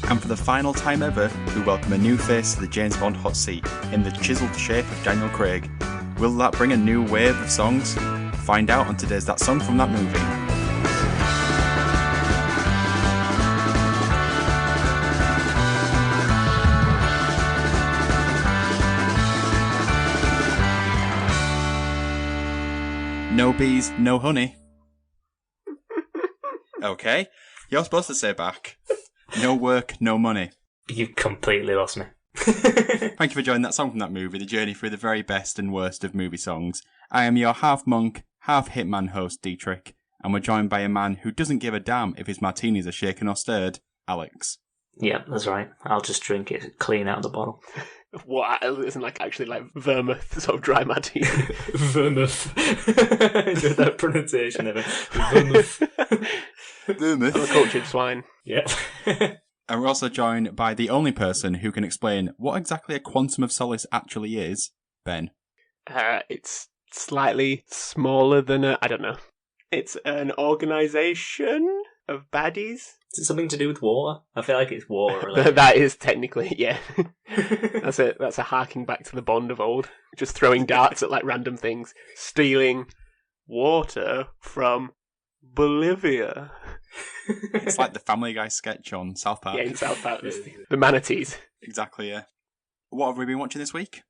And for the final time ever, we welcome a new face to the James Bond hot seat in the chiselled shape of Daniel Craig. Will that bring a new wave of songs? Find out on today's That Song from That Movie. No bees, no honey. Okay, you're supposed to say back. No work, no money. You completely lost me. Thank you for joining That Song from That Movie, the journey through the very best and worst of movie songs. I am your half monk, half hitman host, Dietrich, and we're joined by a man who doesn't give a damn if his martinis are shaken or stirred, Alex. Yeah, that's right. I'll just drink it clean out of the bottle. What? Isn't actually like vermouth, sort of dry martini? Vermouth. That pronunciation of it. Vermouth. Vermouth. I'm a cultured swine. Yeah. And we're also joined by the only person who can explain what exactly a quantum of solace actually is, Ben. It's slightly smaller than I don't know. It's an organisation of baddies. Is it something to do with water? I feel like it's water related. That is technically, yeah. That's a harking back to the Bond of old. Just throwing darts at like random things. Stealing water from Bolivia. It's like the Family Guy sketch on South Park. Yeah, in South Park. The manatees. Exactly, yeah. What have we been watching this week?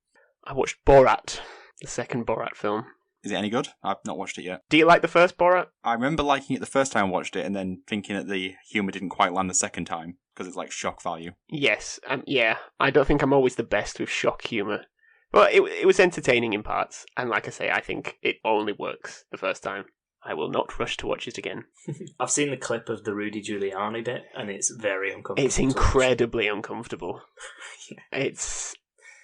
I watched Borat, the second Borat film. Is it any good? I've not watched it yet. Do you like the first Borat? I remember liking it the first time I watched it and then thinking that the humour didn't quite land the second time because it's like shock value. Yes, yeah. I don't think I'm always the best with shock humour. But it was entertaining in parts. And like I say, I think it only works the first time. I will not rush to watch it again. I've seen the clip of the Rudy Giuliani bit, and it's very uncomfortable. It's incredibly uncomfortable. Yeah.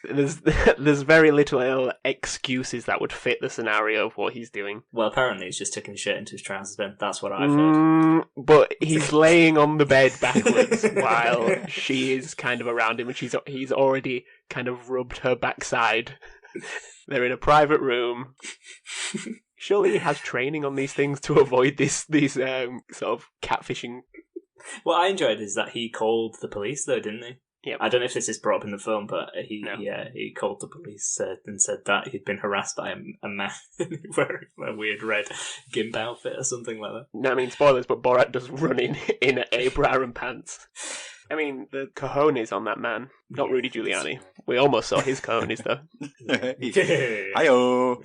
There's very little excuses that would fit the scenario of what he's doing. Well, apparently he's just taking shit into his trousers, Ben. That's what I've heard. But he's laying on the bed backwards while she is kind of around him, and he's already kind of rubbed her backside. They're in a private room. Surely he has training on these things to avoid these sort of catfishing. What I enjoyed is that he called the police, though, didn't he? Yeah. I don't know if this is brought up in the film, but he called the police and said that he'd been harassed by a man wearing a weird red gimp outfit or something like that. No, I mean, spoilers, but Borat does run in a bra and pants. I mean, the cojones on that man. Not Rudy Giuliani. We almost saw his cojones, though. Hi-oh!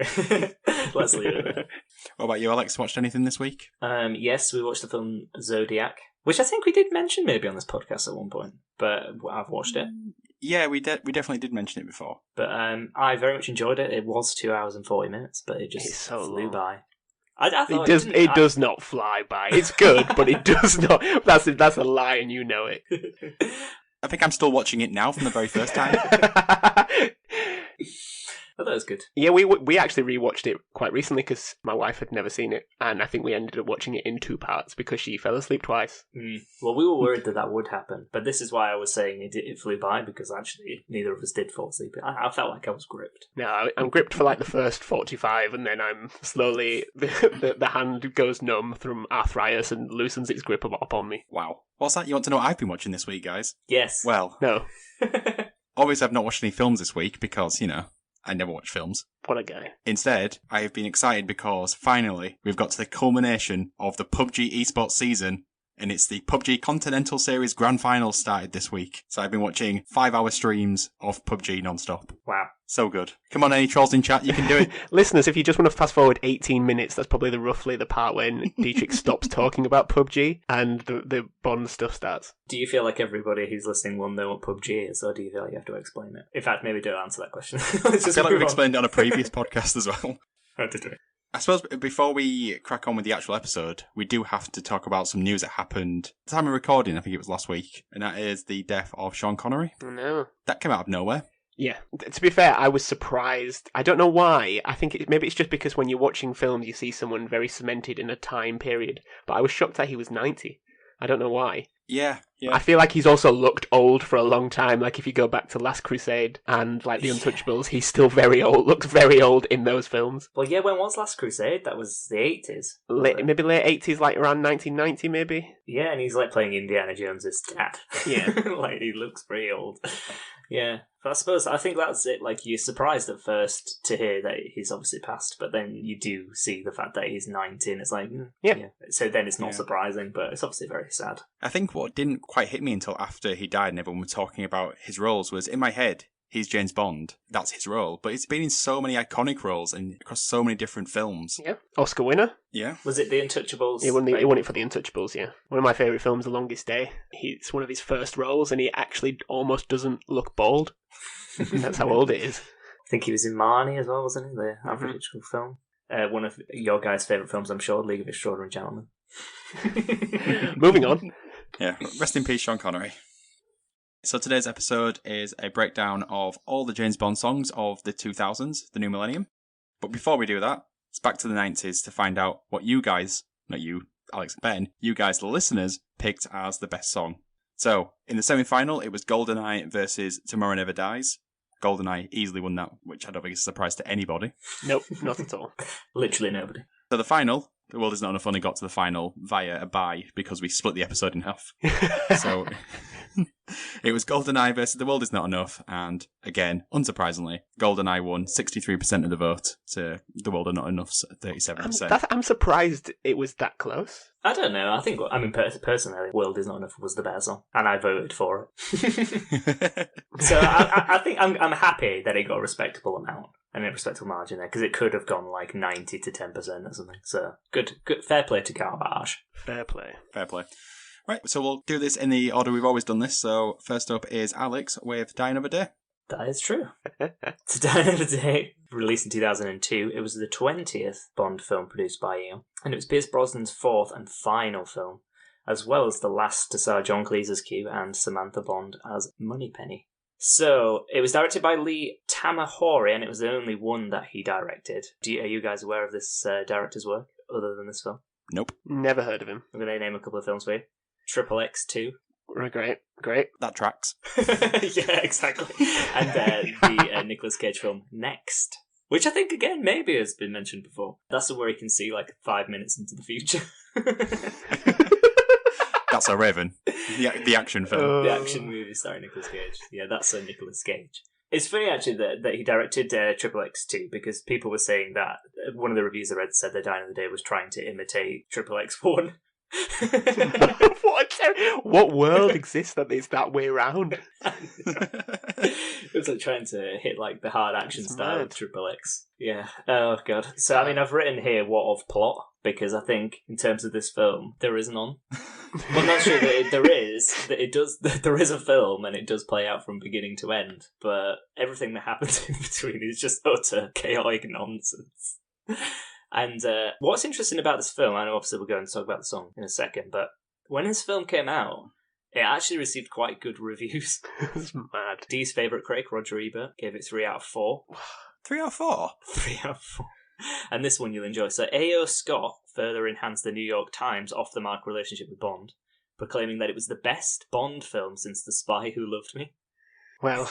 Let's leave it. What about you, Alex? Watched anything this week? Yes, we watched the film Zodiac, which I think we did mention maybe on this podcast at one point, but I've watched it. Yeah, we definitely did mention it before. But I very much enjoyed it. It was 2 hours and 40 minutes, but it just flew by. I thought it does not fly by. It's good, but it does not. That's a lie, and you know it. I think I'm still watching it now from the very first time. I thought it was good. Yeah, we actually rewatched it quite recently because my wife had never seen it, and I think we ended up watching it in 2 parts because she fell asleep twice. Well, we were worried that would happen, but this is why I was saying it flew by, because actually neither of us did fall asleep. I felt like I was gripped. No, I'm gripped for like the first 45, and then I'm slowly the hand goes numb from arthritis and loosens its grip upon me. Wow. What's that? You want to know what I've been watching this week, guys? Yes. Well, no. Obviously I've not watched any films this week because, I never watch films. What a guy. Instead, I have been excited because, finally, we've got to the culmination of the PUBG esports season, and it's the PUBG Continental Series Grand Finals started this week. So I've been watching 5-hour streams of PUBG non-stop. Wow. So good. Come on, any trolls in chat, you can do it. Listeners, if you just want to fast forward 18 minutes, that's probably roughly the part when Dietrich stops talking about PUBG and the Bond stuff starts. Do you feel like everybody who's listening will know what PUBG is, or do you feel like you have to explain it? In fact, maybe don't answer that question. I feel like we've explained it on a previous podcast as well. Oh, did we? I suppose before we crack on with the actual episode, we do have to talk about some news that happened at the time of recording. I think it was last week, and that is the death of Sean Connery. No. That came out of nowhere. Yeah. To be fair, I was surprised. I don't know why. I think maybe it's just because when you're watching films, you see someone very cemented in a time period. But I was shocked that he was 90. I don't know why. Yeah, Yeah. I feel like he's also looked old for a long time. Like, if you go back to Last Crusade and, like, The Untouchables, he's still very old, looks very old in those films. Well, yeah, when was Last Crusade? That was the 80s. Maybe late 80s, like around 1990, maybe? Yeah, and he's, like, playing Indiana Jones' dad. Yeah. Like, he looks pretty old. Yeah. But I think that's it. Like, you're surprised at first to hear that he's obviously passed, but then you do see the fact that he's 90, and it's like, yeah. So then it's not surprising, but it's obviously very sad. I think what didn't quite hit me until after he died and everyone was talking about his roles was, in my head, he's James Bond. That's his role. But it's been in so many iconic roles and across so many different films. Yeah. Oscar winner. Yeah. Was it The Untouchables? He won it for The Untouchables, yeah. One of my favourite films, The Longest Day. It's one of his first roles, and he actually almost doesn't look bald. That's how old it is. I think he was in Marnie as well, wasn't he? The Aboriginal film. One of your guys' favourite films, I'm sure, League of Extraordinary Gentlemen. Moving on. Yeah. Rest in peace, Sean Connery. So today's episode is a breakdown of all the James Bond songs of the 2000s, the new millennium. But before we do that, it's back to the 90s to find out what you guys, not you, Alex and Ben, you guys, the listeners, picked as the best song. So, in the semi-final, it was GoldenEye versus Tomorrow Never Dies. GoldenEye easily won that, which I don't think is a surprise to anybody. Nope, not at all. Literally nobody. So the final, The World Is Not Enough only got to the final via a bye because we split the episode in half. So it was GoldenEye versus The World Is Not Enough, and again, unsurprisingly, GoldenEye won 63% of the vote to The World Is Not Enough's 37%. I'm surprised it was that close. I don't know. I mean, personally, World Is Not Enough was the better song, and I voted for it. So I think I'm happy that it got a respectable amount and a respectable margin there, because it could have gone like 90 to 10% or something. So good, fair play to Garbage. Fair play. Right, so we'll do this in the order we've always done this. So first up is Alex with Die Another Day. That is true. To Die Another Day, released in 2002, it was the 20th Bond film produced by you, and it was Pierce Brosnan's fourth and final film, as well as the last to star John Cleese as Q and Samantha Bond as Moneypenny. So, it was directed by Lee Tamahori, and it was the only one that he directed. Are you guys aware of this director's work, other than this film? Nope. Never heard of him. I'm going to name a couple of films for you. Triple X 2. Great. That tracks. Yeah, exactly. And the Nicolas Cage film Next, which I think, again, maybe has been mentioned before. That's where you can see, like, 5 minutes into the future. That's a Raven. The action film. The action movie starring Nicolas Cage. Yeah, that's a Nicolas Cage. It's funny, actually, that he directed Triple X 2, because people were saying that one of the reviews I read said that Die Another Day was trying to imitate Triple X 1. What world exists that is that way around? It was like trying to hit like the hard action style of Triple X. Yeah. Oh god. So I mean, I've written here what of plot, because I think in terms of this film there is none. Well, not sure that there is. That it does. There is a film and it does play out from beginning to end, but everything that happens in between is just utter chaotic nonsense. And what's interesting about this film, I know obviously we're going to talk about the song in a second, but when this film came out, it actually received quite good reviews. It's mad. Dee's favourite critic, Roger Ebert, gave it 3 out of 4. 3 out of 4? 3 out of 4. And this one you'll enjoy. So A.O. Scott further enhanced the New York Times off-the-mark relationship with Bond, proclaiming that it was the best Bond film since The Spy Who Loved Me. Well...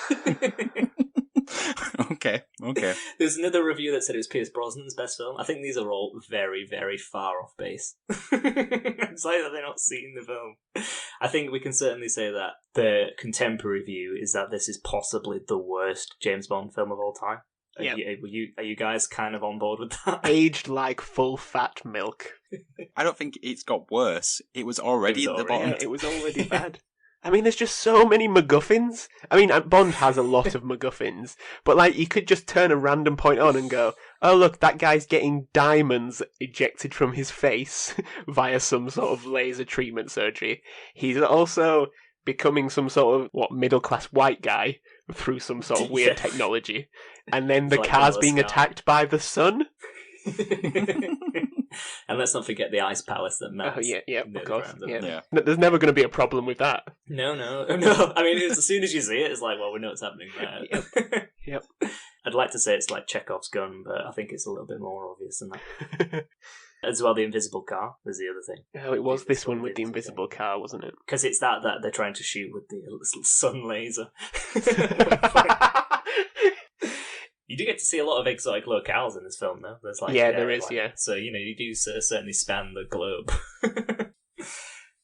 Okay. There's another review that said it was Pierce Brosnan's best film. I think these are all very, very far off base. It's like that they're not seeing the film. I think we can certainly say that the contemporary view is that this is possibly the worst James Bond film of all time. Yep. Are you guys kind of on board with that? Aged like full fat milk. I don't think it's got worse. It was already at the bottom. Yeah, it was already bad. I mean, there's just so many MacGuffins. I mean, Bond has a lot of MacGuffins, but like, you could just turn a random point on and go, oh look, that guy's getting diamonds ejected from his face via some sort of laser treatment surgery. He's also becoming some sort of, middle-class white guy through some sort of weird technology. And then the car's being attacked by the sun. And let's not forget the ice palace that melts. Oh, yeah, of course. Yeah. There's never going to be a problem with that. No. I mean, as soon as you see it, it's like, well, we know what's happening there. Yep. I'd like to say it's like Chekhov's gun, but I think it's a little bit more obvious than that. As well, the invisible car was the other thing. Oh, it was this one with the invisible car, wasn't it? Because it's that they're trying to shoot with the little sun laser. You do get to see a lot of exotic locales in this film, though. There's there is, yeah. So, you do certainly span the globe.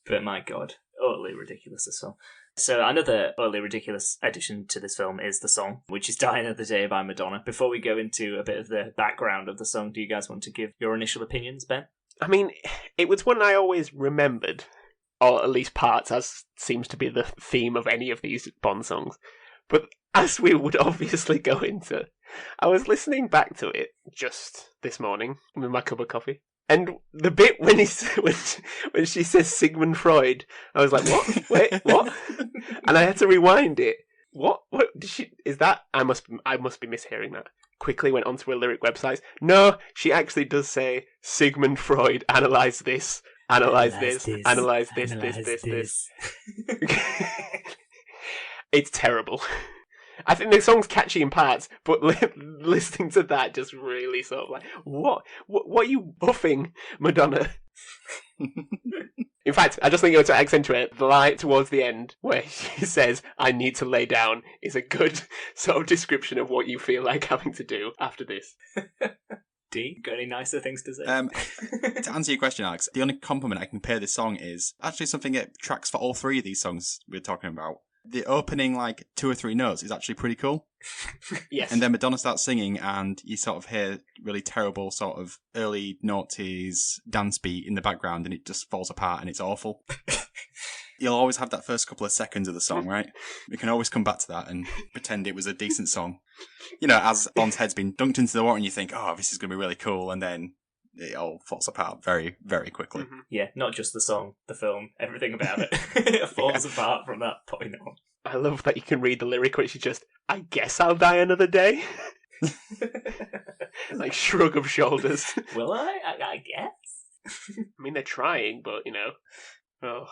But my God, utterly ridiculous as well. So another utterly ridiculous addition to this film is the song, which is Die Another Day by Madonna. Before we go into a bit of the background of the song, do you guys want to give your initial opinions, Ben? I mean, it was one I always remembered, or at least parts, as seems to be the theme of any of these Bond songs. But as we would obviously go into, I was listening back to it just this morning with my cup of coffee. And the bit when when she says Sigmund Freud, I was like, what? Wait, what? And I had to rewind it. What did she? Is that? I must be mishearing that. Quickly went onto her lyric websites. No, she actually does say Sigmund Freud. Analyze this. Analyze this. Analyze this. It's terrible. I think the song's catchy in parts, but listening to that just really sort of like, what are you buffing, Madonna? In fact, I just think to accentuate the line towards the end where she says, I need to lay down, is a good sort of description of what you feel like having to do after this. D, got any nicer things to say? To answer your question, Alex, the only compliment I can pay this song is actually something that tracks for all three of these songs we're talking about. The opening, 2 or 3 notes is actually pretty cool. Yes. And then Madonna starts singing, and you sort of hear really terrible sort of early noughties dance beat in the background, and it just falls apart, and it's awful. You'll always have that first couple of seconds of the song, right? We can always come back to that and pretend it was a decent song. As Bond's head's been dunked into the water, and you think, oh, this is going to be really cool, and then it all falls apart very, very quickly. Mm-hmm. Yeah, not just the song, the film, everything about it. It falls apart from that point on. I love that you can read the lyric, which is just, I guess I'll die another day. Shrug of shoulders. Will I guess. I mean, they're trying, but, Oh.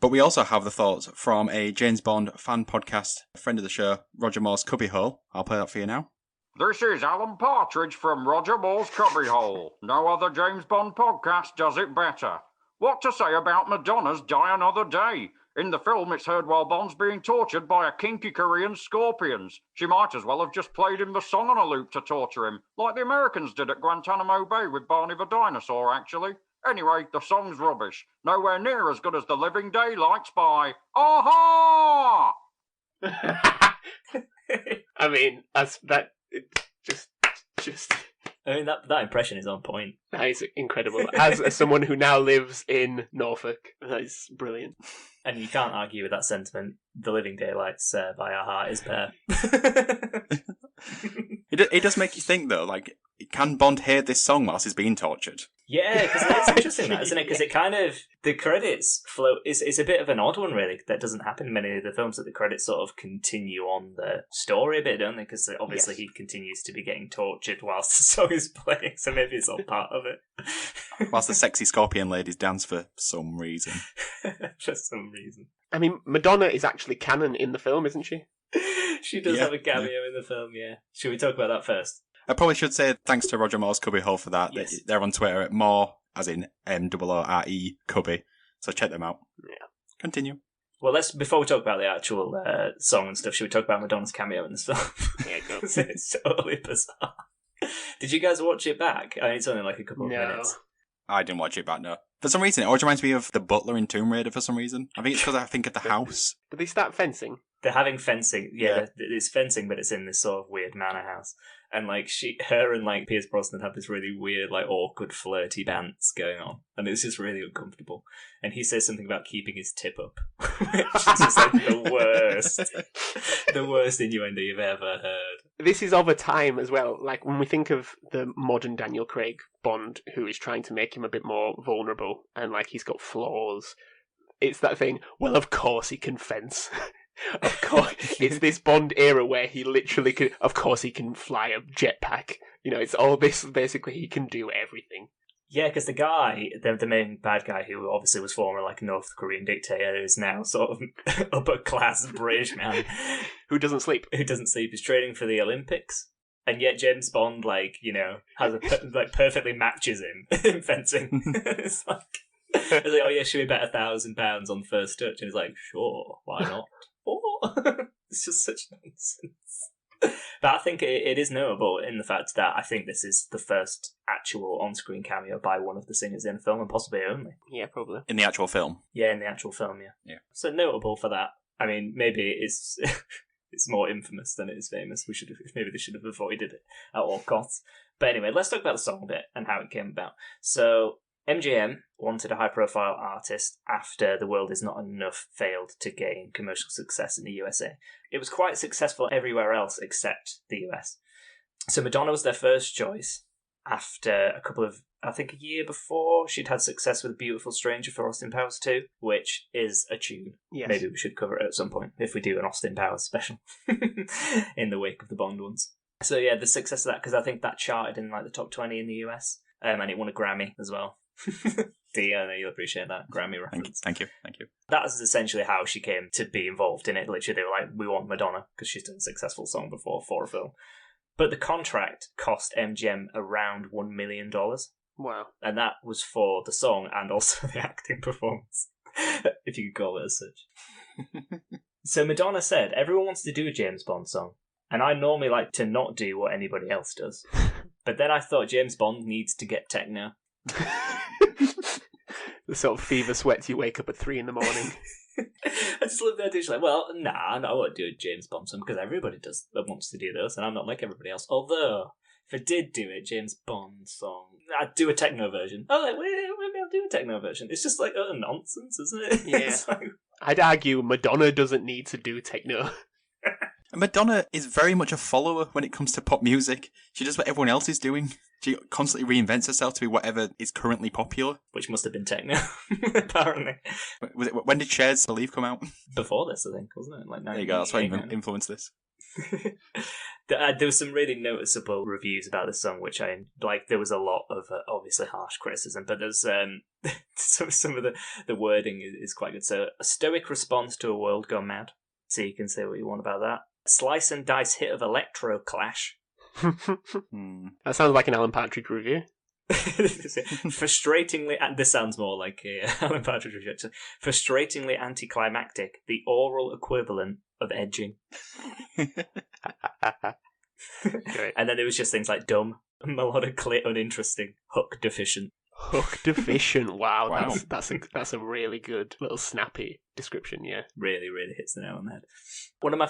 But we also have the thoughts from a James Bond fan podcast, friend of the show, Roger Moore's Cubbyhole. I'll play that for you now. This is Alan Partridge from Roger Moore's Cubbyhole. No other James Bond podcast does it better. What to say about Madonna's Die Another Day? In the film, it's heard while Bond's being tortured by a kinky Korean scorpions. She might as well have just played him the song on a loop to torture him, like the Americans did at Guantanamo Bay with Barney the Dinosaur, actually. Anyway, the song's rubbish. Nowhere near as good as The Living Daylights by Aha! I mean, just. I mean, that impression is on point. That is incredible. As someone who now lives in Norfolk, that is brilliant. And you can't argue with that sentiment. The Living Daylights by Aha is there. It does make you think, though, can Bond hear this song whilst he's being tortured? Yeah, because it's interesting, that, isn't it? Because it kind of, the credits flow, it's a bit of an odd one, really. That doesn't happen in many of the films, that the credits sort of continue on the story a bit, don't they? Because obviously he continues to be getting tortured whilst the song is playing, so maybe it's all part of it. Whilst the sexy scorpion ladies dance for some reason. For some reason. I mean, Madonna is actually canon in the film, isn't she? She does have a cameo in the film, yeah. Should we talk about that first? I probably should say thanks to Roger Moore's Cubbyhole for that. Yes. They're on Twitter at Moore, as in M-O-O-R-E, Cubby. So check them out. Yeah. Continue. Well, before we talk about the actual song and stuff, should we talk about Madonna's cameo in this film? Yeah, go. It's totally bizarre. Did you guys watch it back? I mean, it's only a couple of minutes. I didn't watch it back, no. For some reason, it always reminds me of the butler in Tomb Raider for some reason. I think it's because I think of the house. Did they start fencing? They're having fencing. Yeah. It's fencing, but it's in this sort of weird manor house. And her and Pierce Brosnan have this really weird, awkward, flirty dance going on, and it's just really uncomfortable. And he says something about keeping his tip up, which is just the worst innuendo you've ever heard. This is of a time as well. When we think of the modern Daniel Craig Bond, who is trying to make him a bit more vulnerable, and he's got flaws. It's that thing. Well, of course he can fence. Of course, it's this Bond era where he literally can. Of course, he can fly a jetpack. It's all this. Basically, he can do everything. Yeah, because the guy, the main bad guy, who obviously was former North Korean dictator, is now sort of upper class British man who doesn't sleep. Who doesn't sleep. Is training for the Olympics. And yet James Bond, like, you know, has perfectly matches him in fencing. It's like, oh yeah, should we bet £1,000 on first touch? And he's like, sure, why not? It's just such nonsense. But I think it is notable in the fact that I think this is the first actual on-screen cameo by one of the singers in the film, and possibly only. Yeah, probably. In the actual film? Yeah, in the actual film, yeah. So notable for that. I mean, maybe it's it's more infamous than it is famous. Maybe they should have avoided it at all costs. But anyway, let's talk about the song a bit and how it came about. So MGM wanted a high-profile artist after The World Is Not Enough failed to gain commercial success in the USA. It was quite successful everywhere else except the US. So Madonna was their first choice after a year before, she'd had success with Beautiful Stranger for Austin Powers 2, which is a tune. Yes. Maybe we should cover it at some point if we do an Austin Powers special in the wake of the Bond ones. So yeah, the success of that, because I think that charted in like the top 20 in the US, and it won a Grammy as well. D, I know you'll appreciate that Grammy reference. Thank you. That is essentially how she came to be involved in it. Literally, they were like, we want Madonna, because she's done a successful song before for a film. But the contract cost MGM around $1 million. Wow. And that was for the song and also the acting performance, if you could call it as such. So Madonna said, everyone wants to do a James Bond song, and I normally like to not do what anybody else does. But then I thought James Bond needs to get techno. The sort of fever sweats you wake up at 3 a.m. I just love the idea. She's like, well, I won't do a James Bond song because everybody wants to do those, and I'm not like everybody else. Although, if I did do a James Bond song, I'd do a techno version. Oh, like, maybe I'll do a techno version. It's just like utter nonsense, isn't it? Yeah. Like... I'd argue Madonna doesn't need to do techno. Madonna is very much a follower when it comes to pop music. She does what everyone else is doing. She constantly reinvents herself to be whatever is currently popular. Which must have been techno, apparently. When did Cher's Believe come out? Before this, I think, wasn't it? Like, there you go, that's what influenced this. There was some really noticeable reviews about this song, which I like. There was a lot of obviously harsh criticism, but there's some of the wording is quite good. So, a stoic response to a world gone mad. So you can say what you want about that. Slice and dice hit of electro clash. That sounds like an Alan Partridge review. Frustratingly, and this sounds more like a Alan Partridge review. Actually. Frustratingly anticlimactic, the oral equivalent of edging. And then there was just things like dumb, melodically uninteresting, hook deficient. Hook deficient. Wow. That's a really good little snappy description. Yeah, really hits the nail on the head. One of my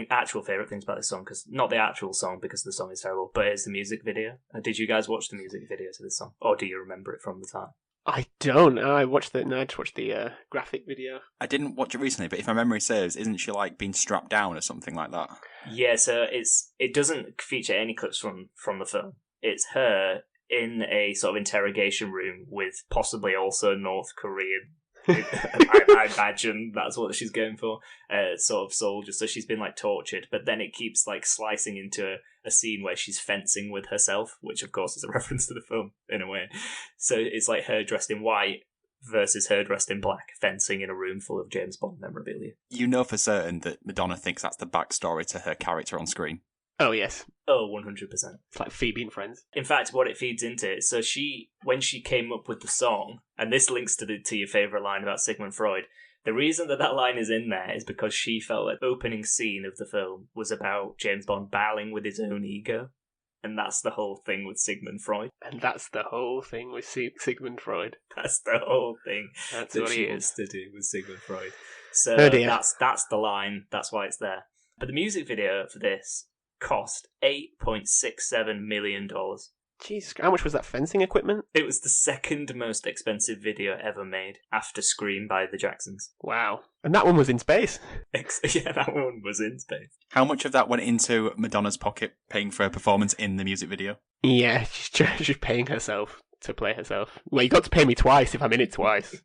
actual favorite things about this song, because not the actual song because the song is terrible, but it's the music video. Did you guys watch the music video to this song, or do you remember it from the time? I don't. I just watched the graphic video. I didn't watch it recently, but if my memory serves, isn't she like being strapped down or something like that? Yeah. So it doesn't feature any clips from the film. It's her in a sort of interrogation room with possibly also North Korean. I imagine that's what she's going for, sort of soldiers. So she's been like tortured, but then it keeps like slicing into a scene where she's fencing with herself, which of course is a reference to the film in a way. So it's like her dressed in white versus her dressed in black, fencing in a room full of James Bond memorabilia. You know for certain that Madonna thinks that's the backstory to her character on screen. Oh, yes. Oh, 100%. It's like Phoebe and Friends. In fact, what it feeds into, so when she came up with the song, and this links to your favourite line about Sigmund Freud, the reason that line is in there is because she felt like the opening scene of the film was about James Bond battling with his own ego. And that's the whole thing with Sigmund Freud. And that's the whole thing with Sigmund Freud. That's the whole thing that's that what she he wants is. to do with Sigmund Freud. So that's the line, that's why it's there. But the music video for this cost $8.67 million. Jeez, how much was that fencing equipment? It was the second most expensive video ever made after Scream by the Jacksons. Wow. And that one was in space. Yeah, that one was in space. How much of that went into Madonna's pocket paying for her performance in the music video? Yeah, she's paying herself to play herself. Well, you got to pay me twice if I'm in it twice.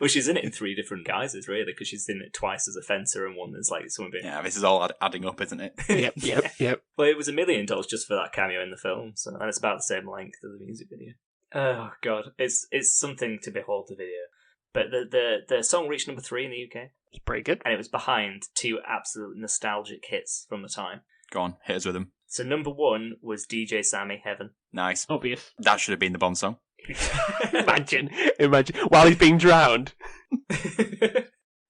Well, she's in it in 3 different guises, really, because she's in it twice as a fencer and one as like someone being... Yeah, this is all adding up, isn't it? Yep. Well, it was $1 million just for that cameo in the film, so and it's about the same length as the music video. Oh god, it's something to behold the video. But the song reached number 3 in the UK. It's pretty good. And it was behind 2 absolute nostalgic hits from the time. Go on, hit us with them. So number 1 was DJ Sammy, Heaven. Nice. Obvious. That should have been the Bond song. Imagine. While he's being drowned.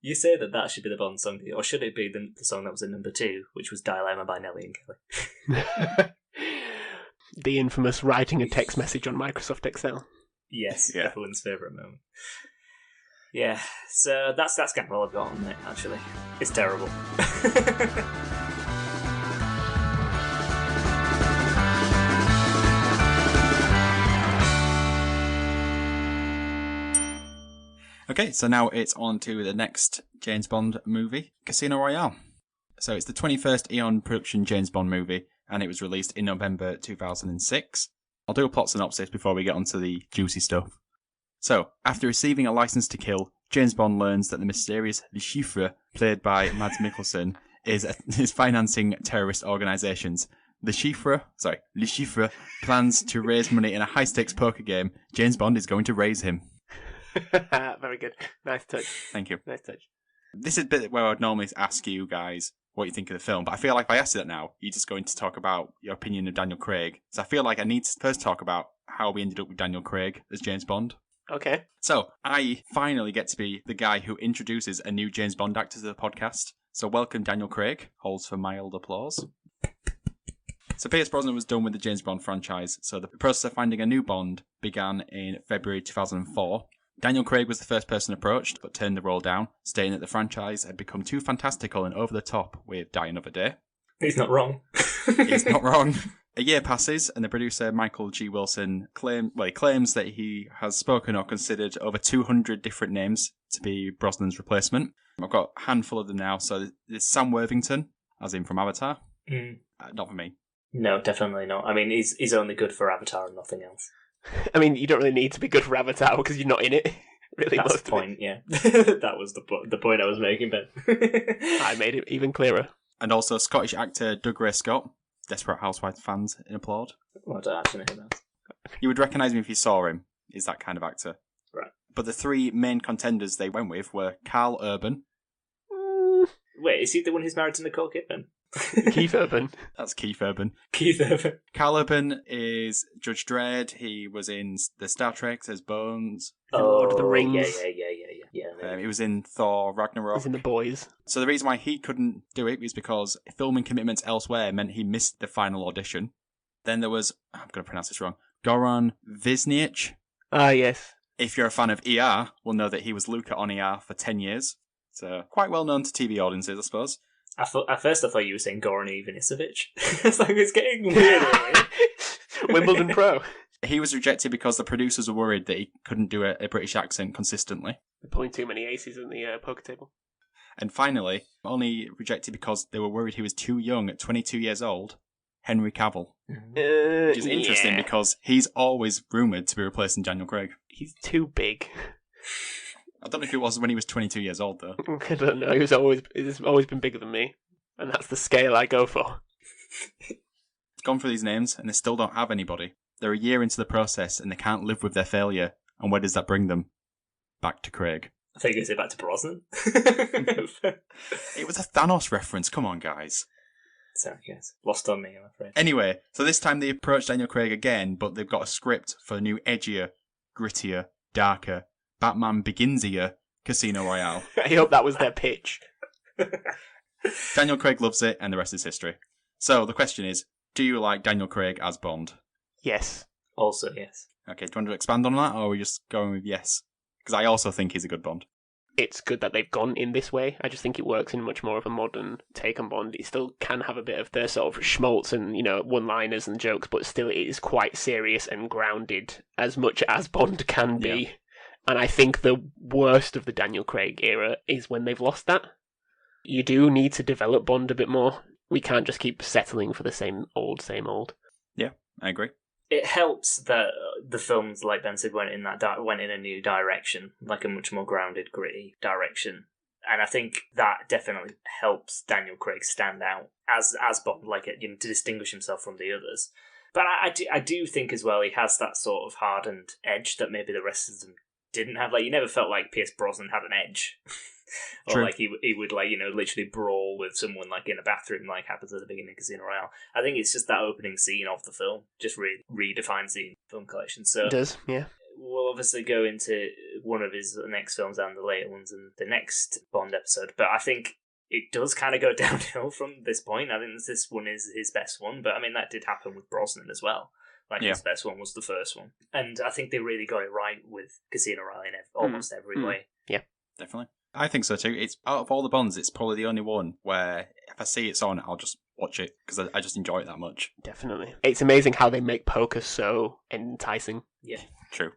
You say that should be the Bond song, or should it be the song that was at number 2, which was Dilemma by Nelly and Kelly? The infamous writing a text message on Microsoft Excel. Yes, Yeah. everyone's favourite moment. Yeah, so that's kind of all I've got on it, actually. It's terrible. Okay, so now it's on to the next James Bond movie, Casino Royale. So it's the 21st Eon production James Bond movie, and it was released in November 2006. I'll do a plot synopsis before we get onto the juicy stuff. So, after receiving a license to kill, James Bond learns that the mysterious Le Chiffre, played by Mads Mikkelsen, is financing terrorist organisations. Le Chiffre plans to raise money in a high-stakes poker game. James Bond is going to raise him. Very good. Nice touch. Thank you. Nice touch. This is a bit where I'd normally ask you guys what you think of the film, but I feel like if I ask you that now, you're just going to talk about your opinion of Daniel Craig. So I feel like I need to first talk about how we ended up with Daniel Craig as James Bond. Okay. So I finally get to be the guy who introduces a new James Bond actor to the podcast. So welcome Daniel Craig. Holds for mild applause. So Pierce Brosnan was done with the James Bond franchise, so the process of finding a new Bond began in February 2004. Daniel Craig was the first person approached, but turned the role down, stating that the franchise had become too fantastical and over the top with Die Another Day. He's not wrong. He's not wrong. A year passes, and the producer, Michael G. Wilson, claims that he has spoken or considered over 200 different names to be Brosnan's replacement. I've got a handful of them now, so there's Sam Worthington, as in from Avatar. Not for me. No, definitely not. I mean, he's only good for Avatar and nothing else. I mean, you don't really need to be good for Avatar because you're not in it. Really, That's most the of point, yeah. That was the point I was making, Ben. I made it even clearer. And also Scottish actor Doug Ray Scott. Desperate Housewives fans in applaud. Well, I don't actually know who that is. You would recognise him if you saw him. He's that kind of actor. Right. But the three main contenders they went with were Carl Urban. Wait, is he the one who's married to Nicole Kidman? Keith Urban. That's Keith Urban. Keith Urban. Carl Urban is Judge Dredd. He was in the Star Trek as Bones. Lord of the Rings. Yeah. He was in Thor Ragnarok. He's in The Boys. So the reason why he couldn't do it was because filming commitments elsewhere meant he missed the final audition. Then there was, I'm going to pronounce this wrong, Goran Visnic. Ah, yes. If you're a fan of ER, will know that he was Luca on ER for 10 years. So quite well known to TV audiences, I suppose. At first I thought you were saying Goran Ivanisevic. It's like it's getting weirder. Wimbledon Pro. He was rejected because the producers were worried that he couldn't do a British accent consistently. They're pulling too many aces in the poker table. And finally, only rejected because they were worried he was too young at 22 years old, Henry Cavill. Which is interesting because he's always rumoured to be replacing Daniel Craig. He's too big. I don't know if it was when he was 22 years old, though. I don't know. He's always been bigger than me. And that's the scale I go for. Gone through these names, and they still don't have anybody. They're a year into the process, and they can't live with their failure. And where does that bring them? Back to Craig. I think it's back to Brosnan. It was a Thanos reference. Come on, guys. So, yes. Lost on me, I'm afraid. Anyway, so this time they approached Daniel Craig again, but they've got a script for a new edgier, grittier, darker, Batman Beginsier Casino Royale. I hope that was their pitch. Daniel Craig loves it, and the rest is history. So the question is, do you like Daniel Craig as Bond? Yes. Also, yes. Okay, do you want to expand on that, or are we just going with yes? Because I also think he's a good Bond. It's good that they've gone in this way. I just think it works in much more of a modern take on Bond. It still can have a bit of the sort of schmaltz and, one-liners and jokes, but still it is quite serious and grounded as much as Bond can be. Yeah. And I think the worst of the Daniel Craig era is when they've lost that. You do need to develop Bond a bit more. We can't just keep settling for the same old. Yeah, I agree. It helps that the films, like Ben said, went in a new direction, like a much more grounded, gritty direction. And I think that definitely helps Daniel Craig stand out as Bond, to distinguish himself from the others. But I do think as well he has that sort of hardened edge that maybe the rest of them didn't have. Like, you never felt like Pierce Brosnan had an edge. Or True. like he would like, literally brawl with someone like in a bathroom, like happens at the beginning of Casino Royale. I think it's just that opening scene of the film just redefines the film collection. So It does, yeah. we'll obviously go into one of his next films and the later ones in the next Bond episode, but I think it does kind of go downhill from this point. I think this one is his best one, but I mean, that did happen with Brosnan as well. Like, his best one was the first one. And I think they really got it right with Casino Royale in almost every way. Yeah. Definitely. I think so too. It's out of all the Bonds, it's probably the only one where if I see it's on, I'll just watch it because I just enjoy it that much. Definitely. It's amazing how they make poker so enticing. Yeah. True.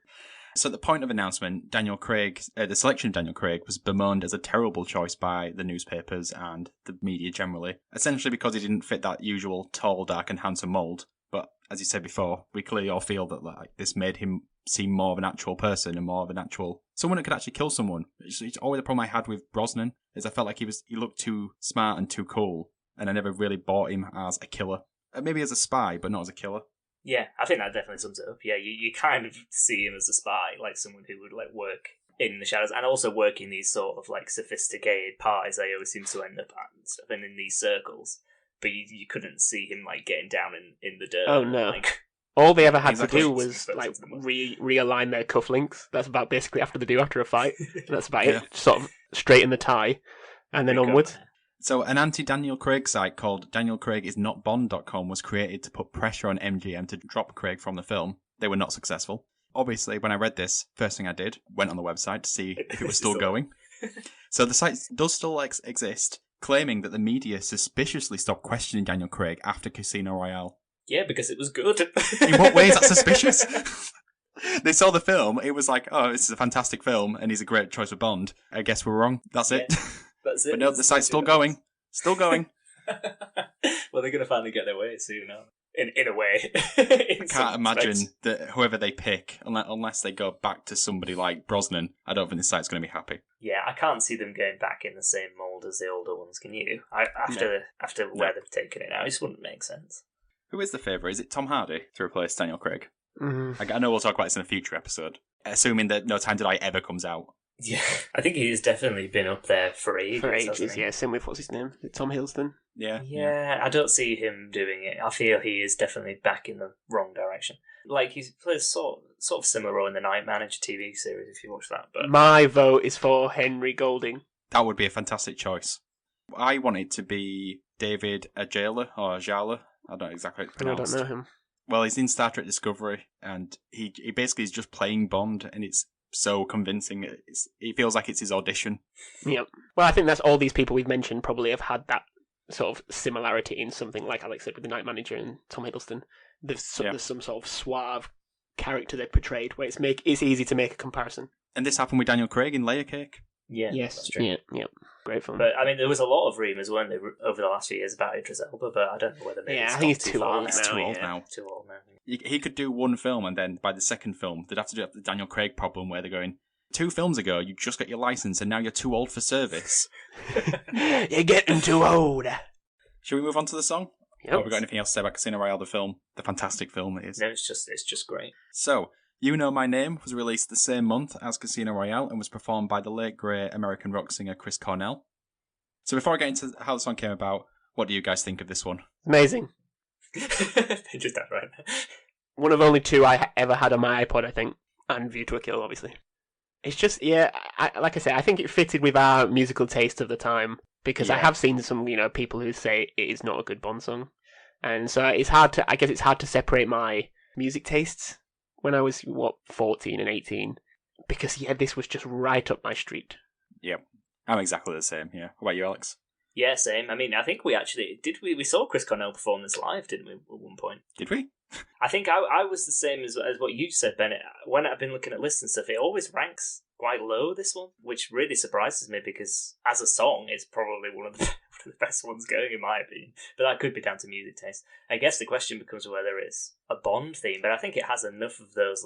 So at the point of announcement, Daniel Craig, the selection of Daniel Craig was bemoaned as a terrible choice by the newspapers and the media generally, essentially because he didn't fit that usual tall, dark and handsome mould. But as you said before, we clearly all feel that like this made him seem more of an actual person and more of an actual someone that could actually kill someone. It's always the problem I had with Brosnan is I felt like he looked too smart and too cool, and I never really bought him as a killer. Maybe as a spy, but not as a killer. Yeah, I think that definitely sums it up. Yeah, you kind of see him as a spy, like someone who would like work in the shadows and also work in these sort of like sophisticated parties they always seem to end up at and stuff, and in these circles. But you couldn't see him like getting down in the dirt. Oh no. Like, all they ever had Exactly. to do was like realign their cufflinks. That's about basically after they do after a fight. That's about Yeah. it. Sort of straighten the tie and then onwards. So an anti-Daniel Craig site called DanielCraigIsNotBond.com was created to put pressure on MGM to drop Craig from the film. They were not successful. Obviously, when I read this, first thing I did, went on the website to see if it was still going. So the site does still exist, claiming that the media suspiciously stopped questioning Daniel Craig after Casino Royale. Yeah, because it was good. In what way is that suspicious? They saw the film, it was like, oh, this is a fantastic film, and he's a great choice for Bond. I guess we're wrong. That's it. That's it. But no, the site's still going. Still going. Well, they're going to finally get their way soon, aren't they? In a way. I can't imagine that whoever they pick, unless they go back to somebody like Brosnan, I don't think the site's going to be happy. Yeah, I can't see them going back in the same mould as the older ones, can you? After where they've taken it now, it just wouldn't make sense. Who is the favourite? Is it Tom Hardy to replace Daniel Craig? Mm-hmm. I know we'll talk about this in a future episode, assuming that No Time to Die ever comes out. Yeah, I think he's definitely been up there for ages. For hasn't ages, he? yeah. Same with, what's his name? Is it Tom Hiddleston? Yeah, I don't see him doing it. I feel he is definitely back in the wrong direction. Like, he plays sort of similar role in the Night Manager TV series, if you watch that. But My vote is for Henry Golding. That would be a fantastic choice. I want it to be David Ajala, or Ajala. I don't know exactly how it's I don't pronounced. know him. Well, he's in Star Trek Discovery, and he basically is just playing Bond, and it's so convincing. It feels like it's his audition. Yep. Well, I think that's all these people we've mentioned probably have had that sort of similarity in something, like Alex said with the Night Manager and Tom Hiddleston. There's some sort of suave character they've portrayed where it's easy to make a comparison. And this happened with Daniel Craig in Layer Cake. yeah, Yes. that's true. Yeah. Great fun. But I mean, there was a lot of rumours, weren't there, over the last few years about Idris Elba? But I don't know whether maybe Yeah, it's I think gone he's too far old He's too old now. Too old now. He could do one film, and then by the second film, they'd have to do the Daniel Craig problem where they're going, 2 films ago, you just got your license, and now you're too old for service. You're getting too old. Should we move on to the song? Yep. Or have we got anything else to say about Casino Royale, the film? The fantastic film it is. No, it's just great. So, You Know My Name was released the same month as Casino Royale and was performed by the late great American rock singer Chris Cornell. So before I get into how the song came about, what do you guys think of this one? Amazing. They just that right. One of only 2 I ever had on my iPod, I think, and View to a Kill, obviously. It's just, yeah, like I say, I think it fitted with our musical taste of the time, because I Yeah. have seen some, people who say it is not a good Bond song. And so it's hard to separate my music tastes when I was, 14 and 18, because, yeah, this was just right up my street. Yep. I'm exactly the same, yeah. What about you, Alex? Yeah, same. I mean, I think we actually we saw Chris Cornell perform this live, didn't we, at one point? Did we? I think I was the same as what you said, Bennett. When I've been looking at lists and stuff, it always ranks quite low, this one, which really surprises me because as a song, it's probably one of the best ones going, in my opinion. But that could be down to music taste. I guess the question becomes whether it's a Bond theme, but I think it has enough of those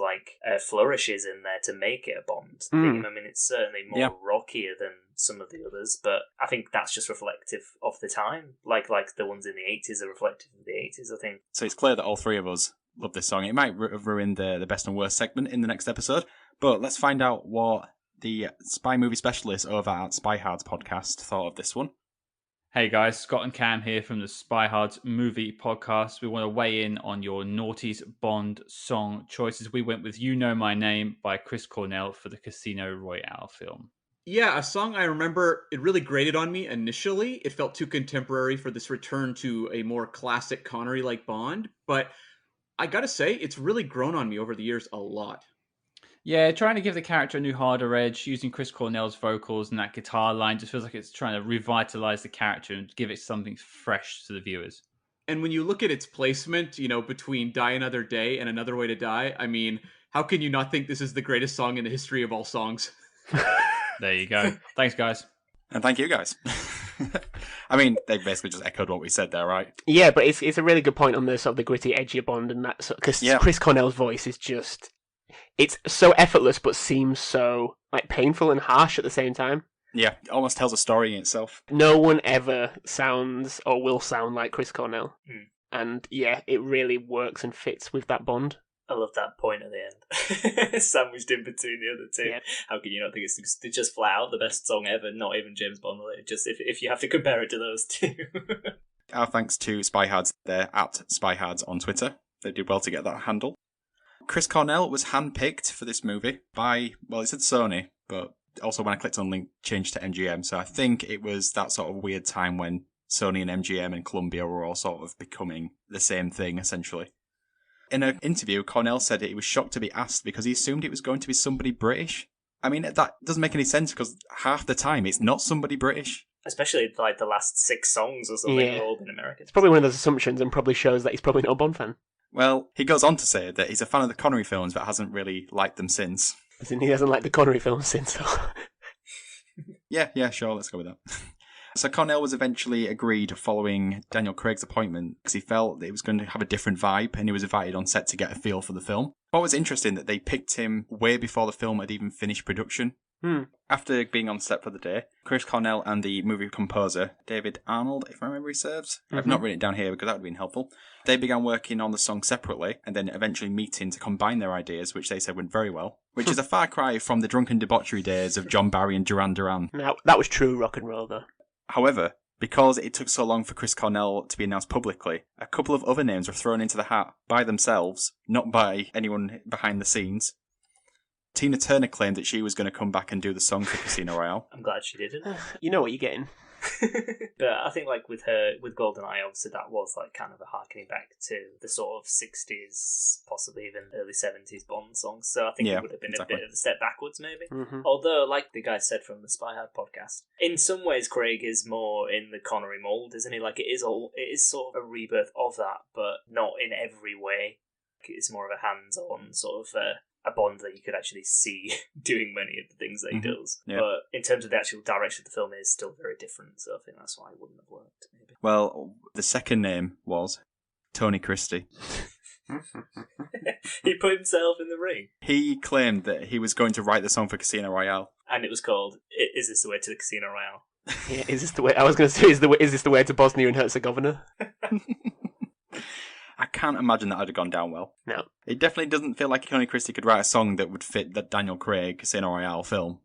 flourishes in there to make it a Bond theme. I mean, it's certainly more rockier than some of the others, but I think that's just reflective of the time. Like the ones in the 80s are reflective of the 80s, I think. So it's clear that all 3 of us love this song. It might have ruined the best and worst segment in the next episode, but let's find out what the spy movie specialist over at Spy Hards podcast, thought of this one. Hey guys, Scott and Cam here from the Spy Hards movie podcast. We want to weigh in on your Naughty's Bond song choices. We went with You Know My Name by Chris Cornell for the Casino Royale film. Yeah, a song I remember, it really grated on me initially. It felt too contemporary for this return to a more classic Connery-like Bond, but I gotta say, it's really grown on me over the years a lot. Yeah, trying to give the character a new harder edge, using Chris Cornell's vocals and that guitar line just feels like it's trying to revitalize the character and give it something fresh to the viewers. And when you look at its placement, between Die Another Day and Another Way to Die, I mean, how can you not think this is the greatest song in the history of all songs? There you go. Thanks, guys. And thank you, guys. I mean, they basically just echoed what we said there, right? Yeah, but it's a really good point on the sort of the gritty, edgier Bond and that, because Chris Cornell's voice is just... It's so effortless, but seems so painful and harsh at the same time. Yeah, it almost tells a story in itself. No one ever sounds or will sound like Chris Cornell. And yeah, it really works and fits with that Bond. I love that point at the end. Sandwiched in between the other two. Yeah. How can you not think it's just flat out the best song ever, not even James Bond related, just if you have to compare it to those two. Our thanks to Spy Hards. They're at Spy Hards on Twitter. They did well to get that handle. Chris Cornell was handpicked for this movie by, well, it said Sony, but also when I clicked on the link, changed to MGM. So I think it was that sort of weird time when Sony and MGM and Columbia were all sort of becoming the same thing, essentially. In an interview, Cornell said that he was shocked to be asked because he assumed it was going to be somebody British. I mean, that doesn't make any sense because half the time it's not somebody British. Especially the last 6 songs or something have all been American. It's probably one of those assumptions and probably shows that he's probably not a Bond fan. Well, he goes on to say that he's a fan of the Connery films but hasn't really liked them since. As in, he hasn't liked the Connery films since. Yeah, sure, let's go with that. So Cornell was eventually agreed following Daniel Craig's appointment because he felt that it was going to have a different vibe and he was invited on set to get a feel for the film. What was interesting that they picked him way before the film had even finished production. After being on set for the day, Chris Cornell and the movie composer, David Arnold, if my memory serves, I've not written it down here because that would have been helpful. They began working on the song separately and then eventually meeting to combine their ideas, which they said went very well, which is a far cry from the drunken debauchery days of John Barry and Duran Duran. Now, that was true rock and roll, though. However, because it took so long for Chris Cornell to be announced publicly, a couple of other names were thrown into the hat by themselves, not by anyone behind the scenes. Tina Turner claimed that she was going to come back and do the song for Casino Royale. I'm glad she didn't. You know what you're getting. But I think with GoldenEye, obviously that was kind of a harkening back to the sort of 60s, possibly even early 70s Bond songs. So I think it would have been a bit of a step backwards, maybe. Although, like the guy said from the Spy Hard podcast, in some ways Craig is more in the Connery mold, isn't he? It is sort of a rebirth of that, but not in every way. It's more of a hands-on sort of a Bond that you could actually see doing many of the things that he does. Yeah. But in terms of the actual direction of the film, it is still very different, so I think that's why it wouldn't have worked, maybe. Well, the second name was Tony Christie. He put himself in the ring. He claimed that he was going to write the song for Casino Royale. And it was called Is This the Way to the Casino Royale? Yeah, is this the way? I was going to say, is this the way to Bosnia and Herzegovina? I can't imagine that would have gone down well. No. It definitely doesn't feel like Tony Christie could write a song that would fit the Daniel Craig Casino Royale film.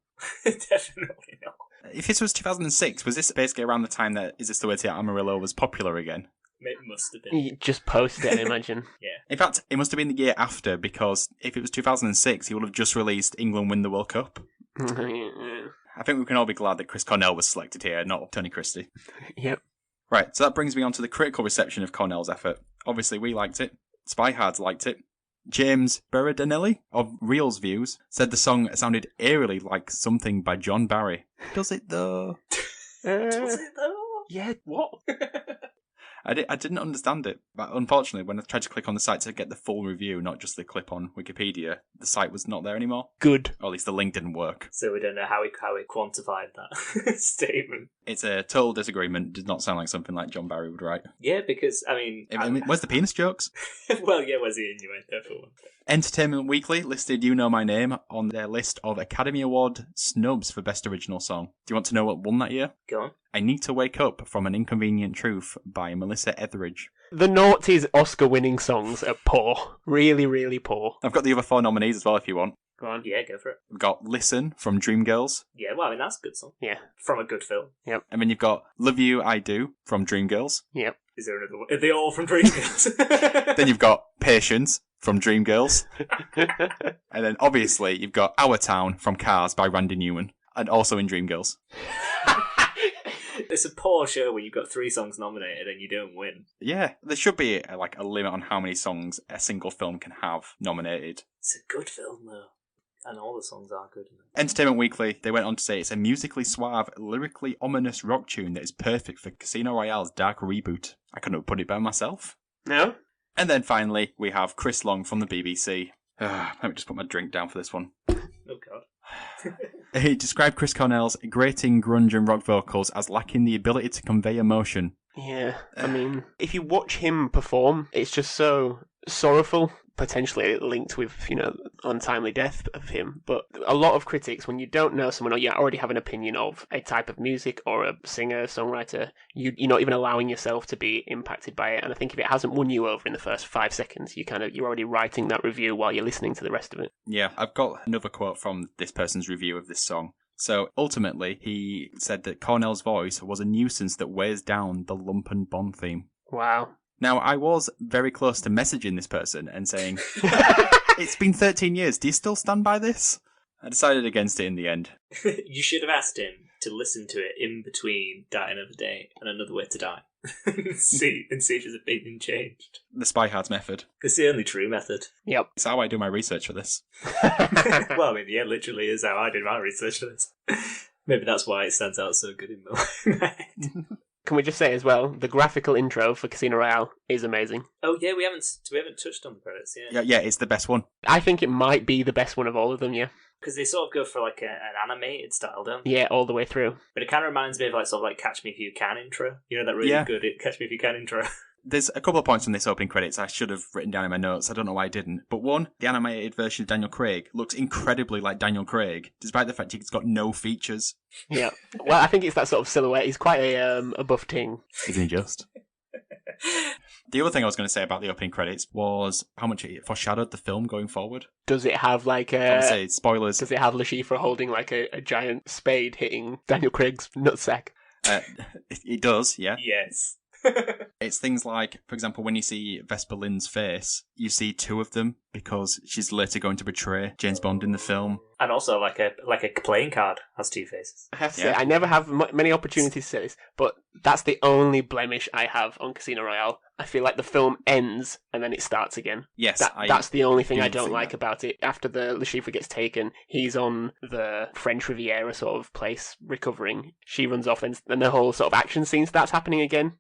Definitely not. If this was 2006, was this basically around the time that Is This the Way to Amarillo was popular again? It must have been. He just posted it, I imagine. Yeah. In fact, it must have been the year after, because if it was 2006, he would have just released England Win the World Cup. I think we can all be glad that Chris Cornell was selected here, not Tony Christie. Yep. Right, so that brings me on to the critical reception of Cornell's effort. Obviously, we liked it. Spy Hards liked it. James Berardinelli, of Reel's Views, said the song sounded eerily like something by John Barry. Does it, though? Does it, though? Yeah, what? I didn't understand it, but unfortunately, when I tried to click on the site to get the full review, not just the clip on Wikipedia, the site was not there anymore. Good. Or at least the link didn't work. So we don't know how he quantified that statement. It's a total disagreement. Did not sound like something like John Barry would write. Yeah, because, I mean... where's the penis jokes? Well, yeah, where's the innuendo for one? Entertainment Weekly listed You Know My Name on their list of Academy Award snubs for Best Original Song. Do you want to know what won that year? Go on. I Need to Wake Up from An Inconvenient Truth by Melissa Etheridge. The noughties Oscar-winning songs are poor. Really, really poor. I've got the other 4 nominees as well if you want. Go on. Yeah, go for it. We've got Listen from Dreamgirls. Yeah, well, I mean, that's a good song. Yeah. From a good film. And then you've got Love You, I Do from Dreamgirls. Yep. Is there another one? Are they all from Dreamgirls? Then you've got Patience from Dreamgirls. And then obviously you've got Our Town from Cars by Randy Newman. And also in Dreamgirls. It's a poor show when you've got 3 songs nominated and you don't win. Yeah, there should be a limit on how many songs a single film can have nominated. It's a good film, though. And all the songs are good. Entertainment Weekly, they went on to say it's a musically suave, lyrically ominous rock tune that is perfect for Casino Royale's dark reboot. I couldn't have put it better myself. No? And then finally, we have Chris Long from the BBC. Let me just put my drink down for this one. Oh, God. He described Chris Cornell's grating grunge and rock vocals as lacking the ability to convey emotion. Yeah. I mean, if you watch him perform, it's just so sorrowful. Potentially linked with, untimely death of him. But a lot of critics, when you don't know someone or you already have an opinion of a type of music or a singer, songwriter, you're not even allowing yourself to be impacted by it. And I think if it hasn't won you over in the first 5 seconds, you're already writing that review while you're listening to the rest of it. Yeah, I've got another quote from this person's review of this song. So ultimately, he said that Cornell's voice was a nuisance that weighs down the Lumpen Bond theme. Wow. Now, I was very close to messaging this person and saying, it's been 13 years, do you still stand by this? I decided against it in the end. You should have asked him to listen to it in between Die Another Day and Another Way to Die. see if his opinion changed. The Spy Hard method. It's the only true method. Yep. It's how I do my research for this. Well, I mean, yeah, literally is how I did my research for this. Maybe that's why it stands out so good in my head. Can we just say as well, the graphical intro for Casino Royale is amazing. Oh yeah, we haven't touched on the credits yet. Yeah, it's the best one. I think it might be the best one of all of them, yeah. Because they sort of go for like an animated style, don't they? Yeah, all the way through. But it kind of reminds me of like Catch Me If You Can intro. You know that really good Catch Me If You Can intro. There's a couple of points from this opening credits I should have written down in my notes. I don't know why I didn't. But one, the animated version of Daniel Craig looks incredibly like Daniel Craig, despite the fact he's got no features. Yeah. Well, I think it's that sort of silhouette. He's quite a buff ting. Isn't he just? The other thing I was going to say about the opening credits was how much it foreshadowed the film going forward. Does it have like a... I would say spoilers. Does it have Lashifra holding like a giant spade hitting Daniel Craig's nutsack? It does, yeah. Yes. It's things like, for example, when you see Vesper Lynd's face, you see 2 of them because she's later going to betray James Bond in the film. And also, like a playing card has 2 faces. I have to say, I never have many opportunities to say this, but that's the only blemish I have on Casino Royale. I feel like the film ends and then it starts again. Yes, that's the only thing I don't think like that. about it. After the Lashifra gets taken, he's on the French Riviera sort of place recovering. She runs off and the whole sort of action scene starts happening again.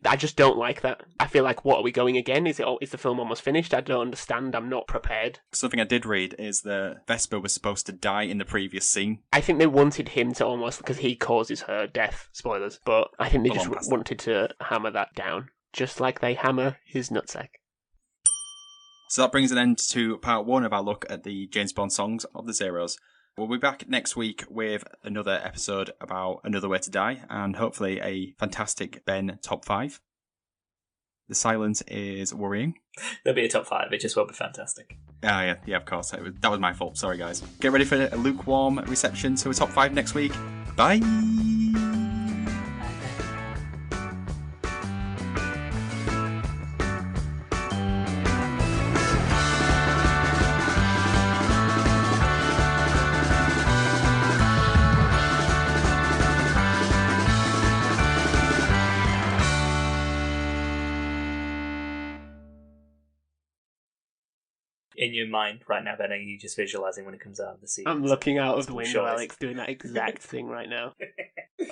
I just don't like that. I feel like, what are we going again? Is the film almost finished? I don't understand. I'm not prepared. Something I did read is that Vesper was supposed to die in the previous scene. I think they wanted him to almost, because he causes her death, spoilers, but I think they just wanted to hammer that down, just like they hammer his nutsack. So that brings an end to part 1 of our look at the James Bond songs of the Zeros. We'll be back next week with another episode about Another Way to Die and hopefully a fantastic Ben top 5. The silence is worrying. There'll be a top 5, it just won't be fantastic. Yeah, of course. That was my fault. Sorry, guys. Get ready for a lukewarm reception to a top 5 next week. Bye! In your mind right now, Ben, are you just visualising when it comes out of the sea? I'm looking out of the window, Sure. Alex, doing that exact thing right now.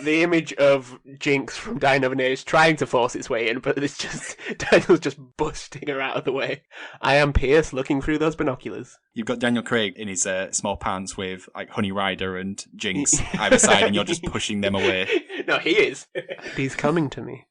The image of Jinx from Die Another Day is trying to force its way in, but it's just Daniel's just busting her out of the way. I am Pierce looking through those binoculars. You've got Daniel Craig in his small pants with like Honey Rider and Jinx either side, and you're just pushing them away. No, he is. He's coming to me.